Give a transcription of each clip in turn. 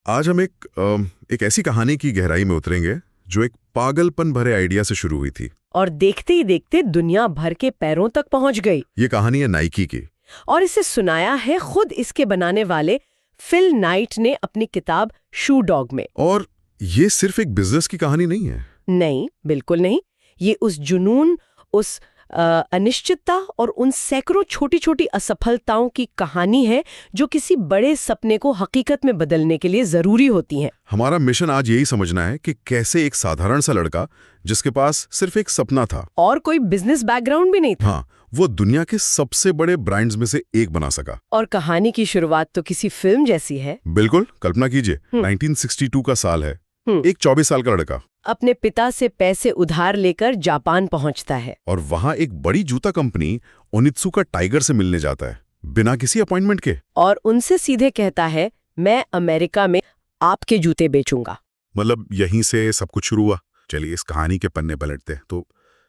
आज हम एक ऐसी कहानी की गहराई में उतरेंगे जो एक पागलपन भरे आइडिया से शुरू हुई थी। और देखते ही देखते दुनिया भर के पैरों तक पहुंच गई। ये कहानी है नाइकी की। और इसे सुनाया है खुद इसके बनाने वाले फिल नाइट ने अपनी किताब शू डॉग में। और ये सिर्फ एक बिजनेस की कहानी नहीं है। नहीं, बिल्कुल नहीं। ये उस जुनून, उस अनिश्चितता और उन सैकड़ों छोटी छोटी असफलताओं की कहानी है जो किसी बड़े सपने को हकीकत में बदलने के लिए जरूरी होती हैं। हमारा मिशन आज यही समझना है कि कैसे एक साधारण सा लड़का जिसके पास सिर्फ एक सपना था और कोई बिजनेस बैकग्राउंड भी नहीं था, हाँ, वो दुनिया के सबसे बड़े ब्रांड्स में से एक बना सका। और कहानी की शुरुआत तो किसी फिल्म जैसी है। बिल्कुल, कल्पना कीजिए 1962 का साल है। एक 24 साल का लड़का अपने पिता से पैसे उधार लेकर जापान पहुंचता है और वहां एक बड़ी जूता कंपनी ओनित्सुका टाइगर से मिलने जाता है बिना किसी अपॉइंटमेंट के। और उनसे सीधे कहता है, मैं अमेरिका में आपके जूते बेचूंगा। मतलब यहीं से सब कुछ शुरू हुआ। चलिए इस कहानी के पन्ने पलटते हैं। तो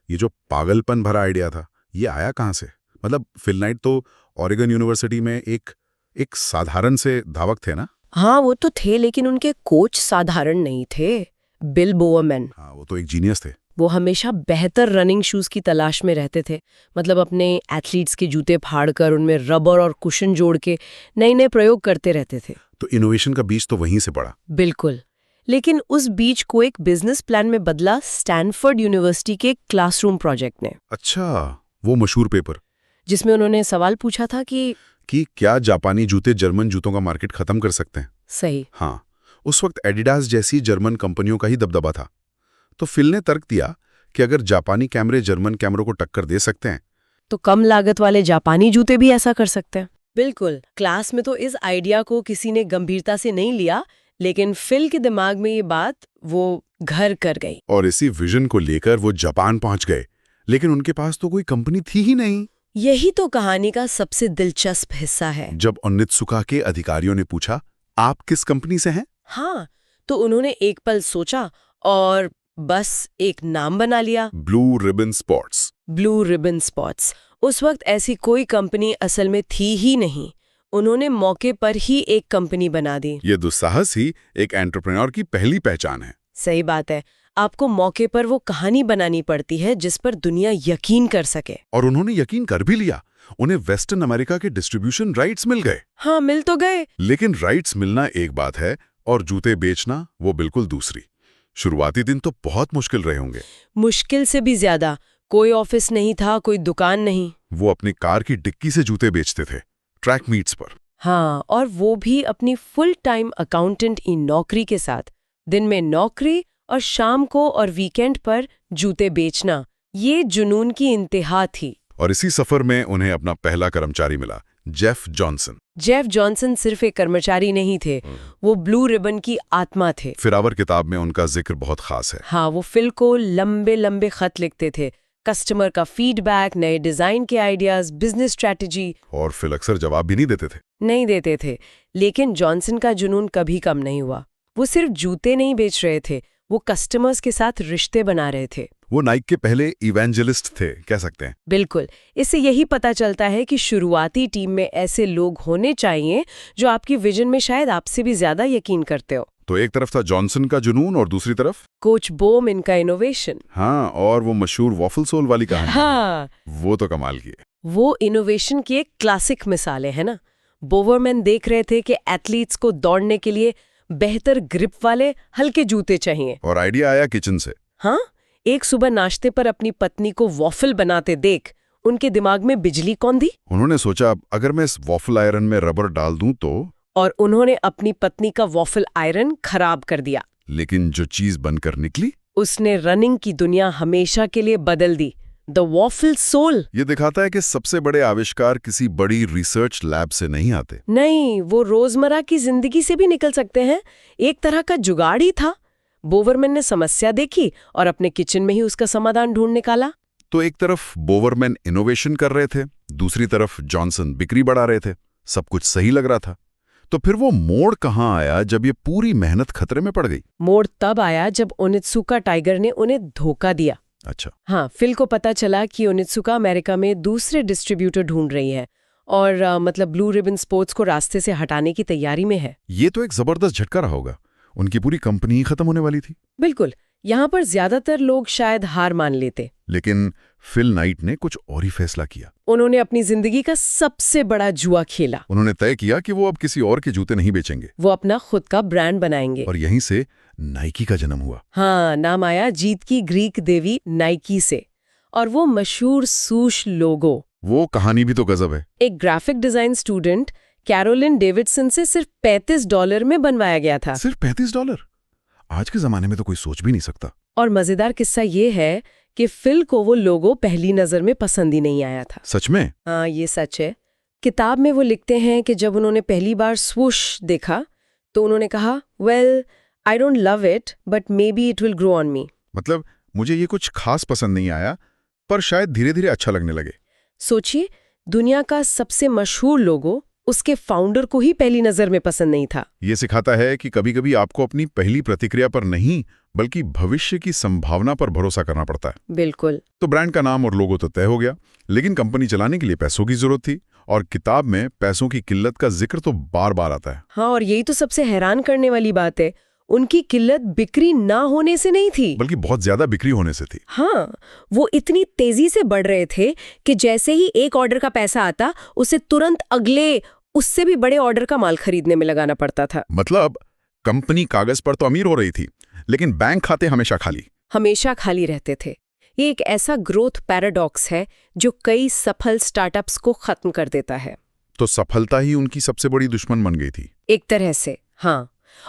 ये जो पागलपन भरा आइडिया था, ये आया कहाँ से? मतलब फिल नाइट तो ओरेगन यूनिवर्सिटी में एक साधारण से धावक थे ना। हाँ, वो तो थे, लेकिन उनके कोच साधारण नहीं थे। बिल बोवरमैन। हाँ, वो तो एक जीनियस थे। वो हमेशा बेहतर रनिंग शूज की तलाश में रहते थे। मतलब अपने एथलीट्स के जूते फाड़कर उनमें रबर और कुशन जोड़ के नए नए प्रयोग करते रहते थे। तो इनोवेशन का बीज तो वहीं से पड़ा। बिल्कुल। लेकिन उस बीज को एक बिजनेस प्लान में बदला स्टैनफोर्ड यूनिवर्सिटी के क्लासरूम प्रोजेक्ट ने। अच्छा, वो मशहूर पेपर जिसमें उन्होंने सवाल पूछा था कि क्या जापानी जूते जर्मन जूतों का मार्केट खत्म कर सकते हैं? सही। हाँ, उस वक्त एडिडास जैसी जर्मन कंपनियों का ही दबदबा था। तो फिल ने तर्क दिया कि अगर जापानी कैमरे जर्मन कैमरों को टक्कर दे सकते हैं तो कम लागत वाले जापानी जूते भी ऐसा कर सकते हैं। बिल्कुल। क्लास में तो इस आइडिया को किसी ने गंभीरता से नहीं लिया, लेकिन फिल के दिमाग में ये बात वो घर कर गई। और इसी विजन को लेकर वो जापान पहुंच गए। लेकिन उनके पास तो कोई कंपनी थी ही नहीं। यही तो कहानी का सबसे दिलचस्प हिस्सा है। जब ओनित्सुका के अधिकारियों ने पूछा, आप किस कंपनी से हैं? हाँ, तो उन्होंने एक पल सोचा और बस एक नाम बना लिया, blue ribbon spots. Blue ribbon spots. उस वक्त ऐसी कोई कंपनी असल में थी ही नहीं। उन्होंने मौके पर ही एक कंपनी बना दी। ये दुस्साहस ही एक एंटरप्रेन्योर की पहली पहचान है। सही बात है। आपको मौके पर वो कहानी बनानी पड़ती है जिस पर दुनिया यकीन कर सके। और उन्होंने यकीन कर भी लिया। उन्हें वेस्टर्न अमेरिका के डिस्ट्रीब्यूशन राइट्स मिल गए। हाँ, मिल तो गए। लेकिन राइट्स मिलना एक बात है और जूते बेचना वो बिल्कुल दूसरी। शुरुआती दिन तो बहुत मुश्किल रहे होंगे। मुश्किल से भी ज्यादा। कोई ऑफिस नहीं था, कोई दुकान नहीं। वो अपनी कार की डिक्की से जूते बेचते थे, ट्रैक मीट्स पर। हाँ, और वो भी अपनी फुल टाइम अकाउंटेंट की नौकरी के साथ। दिन में नौकरी और शाम को और वीकेंड पर जूते बेचना, ये जुनून की इंतहा थी। और इसी सफर में उन्हें अपना पहला कर्मचारी मिला, जेफ जॉनसन। जेफ जॉनसन सिर्फ एक कर्मचारी नहीं थे, वो ब्लू रिबन की आत्मा थे। फिरावर किताब में उनका जिक्र बहुत खास है। हाँ, वो फिल को लंबे लंबे खत लिखते थे, कस्टमर का फीडबैक, नए डिजाइन के आइडियाज, बिजनेस स्ट्रैटेजी। और फिल अक्सर जवाब भी नहीं देते थे। लेकिन जॉनसन का जुनून कभी कम नहीं हुआ। वो सिर्फ जूते नहीं बेच रहे थे, वो कस्टमर्स के साथ रिश्ते बना रहे थे। वो नाइक के पहले इवेंजलिस्ट थे, कह सकते हैं। बिल्कुल। इससे यही पता चलता है कि शुरुआती टीम में ऐसे लोग होने चाहिए जो आपकी विजन में शायद आपसे भी ज्यादा यकीन करते हो। तो एक तरफ था जॉनसन का जुनून और दूसरी तरफ कोच बोवरमैन का इनोवेशन। हाँ, और वो मशहूर वॉफल सोल वाली कहानी। हाँ, वो तो कमाल की है। वो इनोवेशन की एक क्लासिक मिसालें है ना। बोवरमैन देख रहे थे कि एथलीट्स को दौड़ने के लिए बेहतर ग्रिप वाले हल्के जूते चाहिए। और आइडिया आया किचन से। हाँ, एक सुबह नाश्ते पर अपनी पत्नी को वॉफल बनाते देख उनके दिमाग में बिजली कौन दी। उन्होंने सोचा, अगर मैं इस वॉफल आयरन में रबर डाल दूं तो। और उन्होंने अपनी पत्नी का वॉफल आयरन खराब कर दिया। लेकिन जो चीज बनकर निकली, उसने रनिंग की दुनिया हमेशा के लिए बदल दी। The waffle soul. ये दिखाता है कि सबसे बड़े आविष्कार किसी बड़ी रिसर्च लैब से नहीं आते। नहीं, वो रोजमर्रा की जिंदगी से भी निकल सकते हैं। एक तरह का जुगाड़ ही था। बोवरमैन ने समस्या देखी और अपने किचन में ही उसका समाधान ढूंढ निकाला। तो एक तरफ बोवरमैन इनोवेशन कर रहे थे, दूसरी तरफ जॉनसन बिक्री बढ़ा रहे थे। सब कुछ सही लग रहा था। तो फिर वो मोड़ कहाँ आया जब ये पूरी मेहनत खतरे में पड़ गई? मोड़ तब आया जब ओनित्सुका टाइगर ने उन्हें धोखा दिया। अच्छा। हाँ, फिल को पता चला कि ओनित्सुका अमेरिका में दूसरे डिस्ट्रीब्यूटर ढूंढ रही है और मतलब ब्लू रिबन स्पोर्ट्स को रास्ते से हटाने की तैयारी में है। ये तो एक जबरदस्त झटका रहा होगा। उनकी पूरी कंपनी ही खत्म होने वाली थी। बिल्कुल, यहाँ पर ज्यादातर लोग शायद हार मान लेते। लेकिन फिल नाइट ने कुछ और ही फैसला किया। उन्होंने अपनी जिंदगी का सबसे बड़ा जुआ खेला। उन्होंने तय किया कि वो अब किसी और के जूते नहीं बेचेंगे, वो अपना खुद का ब्रांड बनाएंगे। और यहीं से नाइकी का जन्म हुआ। हाँ, नाम आया जीत की ग्रीक देवी नाइकी से। और वो मशहूर सूश लोगो, वो कहानी भी तो गजब है। एक graphic design student Caroline Davidson से सिर्फ $35 में बनवाया गया था। सिर्फ $35? आज के जमाने में तो कोई सोच भी नहीं सकता। और मजेदार किस्सा ये है कि फिल को वो लोगो पहली नजर में पसंद ही नहीं आया था। सच में? हाँ, ये सच है। किताब में वो लिखते हैं कि जब उन्होंने पहली बार स्वूश देखा तो उन्होंने कहा, well I don't love it but may be it will grow on me. मतलब मुझे ये कुछ खास पसंद नहीं आया, पर शायद धीरे धीरे अच्छा लगने लगे। सोचिए, दुनिया का सबसे मशहूर लोगो उसके फाउंडर को ही पहली नजर में पसंद नहीं था। ये सिखाता है कि कभी-कभी आपको अपनी पहली प्रतिक्रिया पर नहीं, बल्कि भविष्य की संभावना पर भरोसा करना पड़ता है। बिल्कुल। तो ब्रांड का नाम और लोगो तो तय हो गया, लेकिन कंपनी चलाने के लिए पैसों की जरूरत थी, और किताब में पैसों की किल्लत का जिक्र तो बार बार आता है। हाँ, और यही तो सबसे हैरान करने वाली बात है। उनकी किल्लत बिक्री ना होने से नहीं थी, बल्कि बहुत ज्यादा बिक्री होने से थी। हाँ, वो इतनी तेजी से बढ़ रहे थे कि जैसे ही एक ऑर्डर का पैसा आता, उसे तुरंत अगले उससे भी बड़े ऑर्डर का माल खरीदने में लगाना पड़ता था। मतलब कंपनी कागज पर तो अमीर हो रही थी, लेकिन बैंक खाते हमेशा खाली रहते थे। ये एक ऐसा ग्रोथ पैराडॉक्स है जो कई सफल स्टार्टअप्स को खत्म कर देता है। तो सफलता ही उनकी सबसे बड़ी दुश्मन बन गई थी, एक तरह से। हाँ,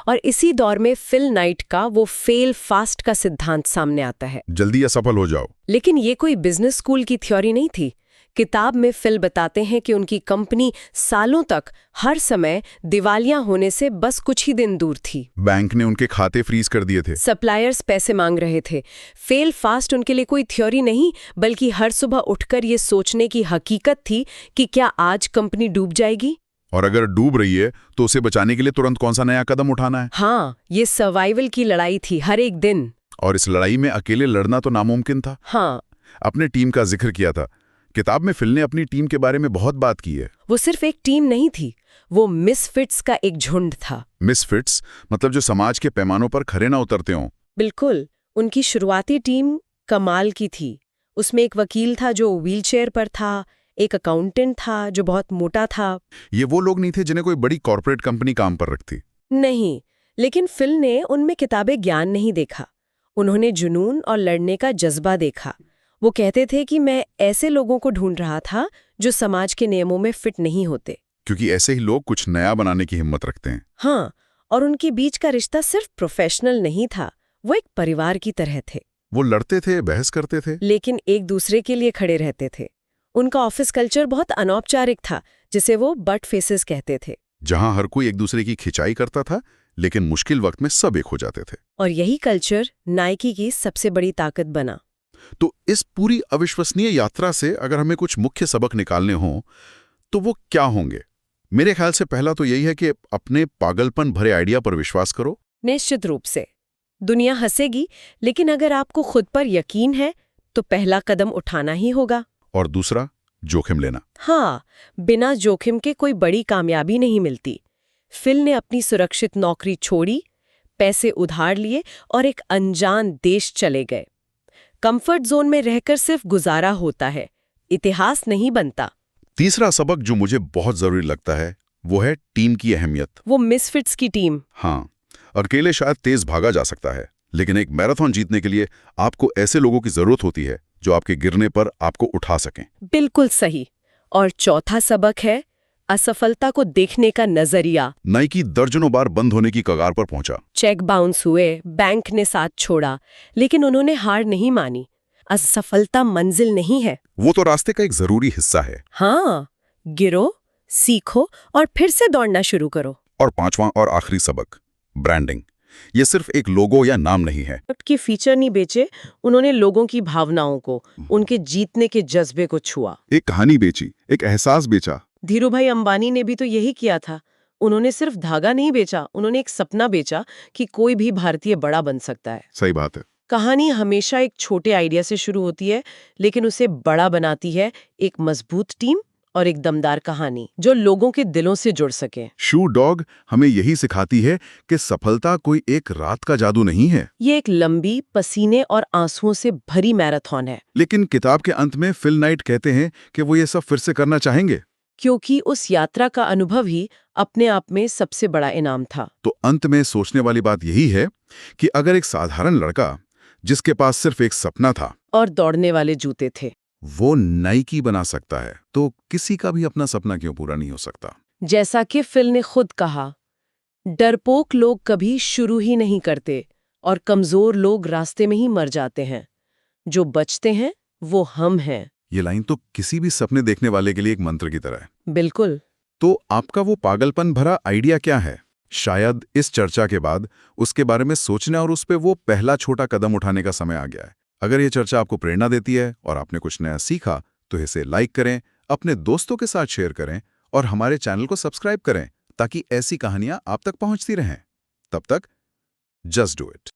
और इसी दौर में फिल नाइट का वो फेल फास्ट का सिद्धांत सामने आता है, जल्दी असफल हो जाओ। लेकिन ये कोई बिजनेस स्कूल की थ्योरी नहीं थी। किताब में फिल बताते हैं कि उनकी कंपनी सालों तक हर समय दिवालिया होने से बस कुछ ही दिन दूर थी। बैंक ने उनके खाते फ्रीज कर दिए थे, सप्लायर्स पैसे मांग रहे थे। फेल फास्ट उनके लिए कोई थ्योरी नहीं, बल्कि हर सुबह उठकर ये सोचने की हकीकत थी कि क्या आज कंपनी डूब जाएगी, और अगर डूब रही है तो उसे बचाने के लिए तुरंत कौन सा नया कदम उठाना है। हाँ, ये सर्वाइवल की लड़ाई थी हर एक दिन। और इस लड़ाई में अकेले लड़ना तो नामुमकिन था। हाँ, अपने टीम का जिक्र किया था। किताब में फिल ने अपनी टीम के बारे में बहुत बात की है। वो सिर्फ एक टीम नहीं थी, वो मिसफिट्स का एक झुंड था। मिसफिट्स मतलब जो समाज के पैमानों पर खरे ना उतरते हों। बिल्कुल। उनकी शुरुआती टीम कमाल की थी। उसमें एक वकील था जो व्हीलचेयर पर था, एक अकाउंटेंट था जो बहुत मोटा था। ये वो लोग नहीं थे जिन्हें कोई बड़ी कॉर्पोरेट कंपनी काम पर रखती। नहीं, लेकिन फिल ने उनमें किताबें ज्ञान नहीं देखा। उन्होंने जुनून और लड़ने का जज्बा देखा। वो कहते थे कि मैं ऐसे लोगों को ढूंढ रहा था जो समाज के नियमों में फिट नहीं होते, क्योंकि ऐसे ही लोग कुछ नया बनाने की हिम्मत रखते हैं। हाँ, और उनके बीच का रिश्ता सिर्फ प्रोफेशनल नहीं था, वो एक परिवार की तरह थे। वो लड़ते थे, बहस करते थे, लेकिन एक दूसरे के लिए खड़े रहते थे। उनका ऑफिस कल्चर बहुत अनौपचारिक था, जिसे वो बट फेसेस कहते थे, जहां हर कोई एक दूसरे की खिंचाई करता था, लेकिन मुश्किल वक्त में सब एक हो जाते थे। और यही कल्चर नाइकी की सबसे बड़ी ताकत बना। तो इस पूरी अविश्वसनीय यात्रा से अगर हमें कुछ मुख्य सबक निकालने हों, तो वो क्या होंगे? मेरे ख्याल से पहला तो यही है कि अपने पागलपन भरे आइडिया पर विश्वास करो। निश्चित रूप से। दुनिया हंसेगी, लेकिन अगर आपको खुद पर यकीन है तो पहला कदम उठाना ही होगा। और दूसरा, जोखिम लेना। हाँ, बिना जोखिम के कोई बड़ी कामयाबी नहीं मिलती। फिल ने अपनी सुरक्षित नौकरी छोड़ी, पैसे उधार लिए और एक अनजान देश चले गए। कंफर्ट जोन में रहकर सिर्फ गुजारा होता है, इतिहास नहीं बनता। तीसरा सबक जो मुझे बहुत जरूरी लगता है वो है टीम की अहमियत। वो मिसफिट्स की टीम। हाँ, अकेले शायद तेज भागा जा सकता है, लेकिन एक मैराथन जीतने के लिए आपको ऐसे लोगों की जरूरत होती है जो आपके गिरने पर आपको उठा सकें। बिल्कुल सही। और चौथा सबक है असफलता को देखने का नजरिया। नाइकी दर्जनों बार बंद होने की कगार पर पहुंचा। चेक बाउंस हुए, बैंक ने साथ छोड़ा, लेकिन उन्होंने हार नहीं मानी। असफलता मंजिल नहीं है, वो तो रास्ते का एक जरूरी हिस्सा है। हाँ, गिरो, सीखो और फिर से दौड़ना शुरू करो। और पांचवां और आखिरी सबक, ब्रांडिंग। ये सिर्फ एक लोगो या नाम नहीं है। की फीचर नहीं बेचे, उन्होंने लोगों की भावनाओं को, उनके जीतने के जज्बे को छुआ। एक कहानी बेची, एक एहसास बेचा। धीरूभाई अंबानी ने भी तो यही किया था। उन्होंने सिर्फ धागा नहीं बेचा, उन्होंने एक सपना बेचा कि कोई भी भारतीय बड़ा बन सकता है। सही बात है। कहानी हमेशा एक छोटे आइडिया से शुरू होती है, लेकिन उसे बड़ा बनाती है एक मजबूत टीम और एक दमदार कहानी जो लोगों के दिलों से जुड़ सके। शू डॉग हमें यही सिखाती है कि सफलता कोई एक रात का जादू नहीं है। ये एक लंबी, पसीने और आंसुओं से भरी मैराथन है। लेकिन किताब के अंत में फिल नाइट कहते हैं कि वो ये सब फिर से करना चाहेंगे। क्योंकि उस यात्रा का अनुभव ही अपने आप में सबसे बड़ा इनाम था। तो अंत में सोचने वाली बात यही है कि अगर एक साधारण लड़का जिसके पास सिर्फ एक सपना था और दौड़ने वाले जूते थे, वो नाइकी बना सकता है, तो किसी का भी अपना सपना क्यों पूरा नहीं हो सकता। जैसा कि फिल ने खुद कहा, डरपोक लोग कभी शुरू ही नहीं करते और कमजोर लोग रास्ते में ही मर जाते हैं। जो बचते हैं वो हम हैं। ये लाइन तो किसी भी सपने देखने वाले के लिए एक मंत्र की तरह है। बिल्कुल। तो आपका वो पागलपन भरा आइडिया क्या है? शायद इस चर्चा के बाद उसके बारे में सोचने और उस पे वो पहला छोटा कदम उठाने का समय आ गया है। अगर ये चर्चा आपको प्रेरणा देती है और आपने कुछ नया सीखा तो इसे लाइक करें, अपने दोस्तों के साथ शेयर करें और हमारे चैनल को सब्सक्राइब करें ताकि ऐसी कहानियां आप तक पहुंचती रहें। तब तक जस्ट डू इट।